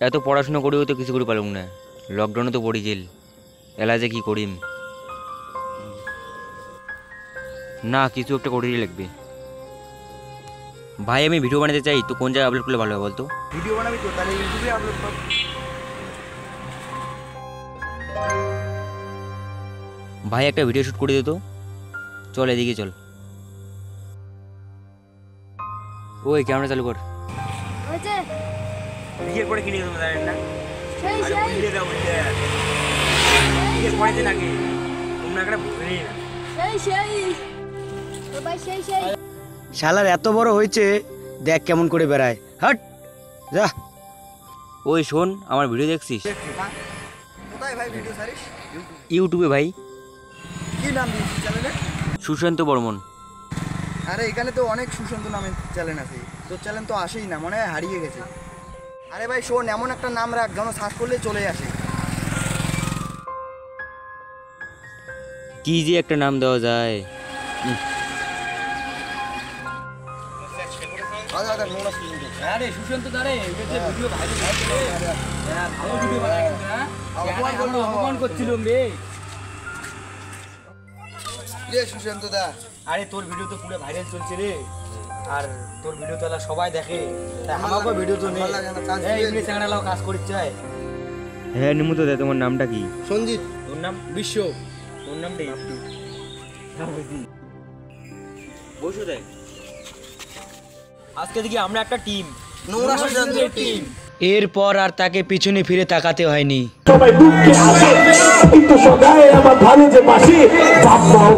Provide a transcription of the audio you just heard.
এত পড়াশোনা করেও তো কিছু করে পারলাম না। লকডাউনে তো পড়ি গেল, এলা যে কি করিম না, কিছু একটা করেই লাগবে। ভাই আমি ভিডিও বানাতে চাই, তো কোন জায়গায় আপলোড করলে ভালো হবে বলতো? ভিডিও বানাবি তো তাহলে ইউটিউবে আপলোড কর। ভাই একটা ভিডিও শ্যুট করে দে তো, চল এদিকে চল। ওই ক্যামেরা চালু কর। হয়েছে বিয়ের পরে কিনে দেবো জানেন না? সেই আরে সেই বুঝলে দাও বুঝলে, বিয়ের পরে দিন আগে তোমরা একটা ভুলেই না। সেই সেই ও ভাই সেই সেই শালার এত বড় হয়েছে, দেখ কেমন করে বেড়ায়। হাট যা। ওই শোন, আমার ভিডিও দেখছিস? কোথায় ভাই ভিডিও ছাড়িস? ইউটিউবে ভাই, কি নাম দিয়েছিস চ্যানেলে? সুশান্ত বর্মন। আরে এখানে তো অনেক সুশান্ত নামের চ্যানেল আছে, তোর চ্যানেল তো আসেই না, মনে হয় হারিয়ে গেছে। আরে ভাই শোন, এমন একটা নাম রাখ যেন সার্চ করলে চলে আসে। কি যে একটা নাম দেওয়া যায়। আরে সুশান্ত দাঁড়ে ভিডিও ভাইরাল হচ্ছে, ভালো ভিডিও বানায় কিন্তু না, অপমান করছিলাম রে। সুশান্ত দা, আরে তোর ভিডিও তো পুরো ভাইরাল চলছে রে, আর তোর ভিডিও তো সবাই দেখে, তাই আমাকে ভিডিও তো নেই। এমনি চ্যানেলাও কাজ করতে চায়। হ্যাঁ নিমু তো দে, তোমার নামটা কি? সঞ্জিত। তোর নাম বিশ্ব, তোর নামটাই বসু দেখ। আজকে দেখি আমরা একটা টিম, নোংরা সুশান্ত টিম। এরপর আর তাকে পিছনে ফিরে তাকাতে হয়নি। সবাই দুঃখে আসে কিন্তু সদায় আমার ভালো যে বাসি বাপ মাও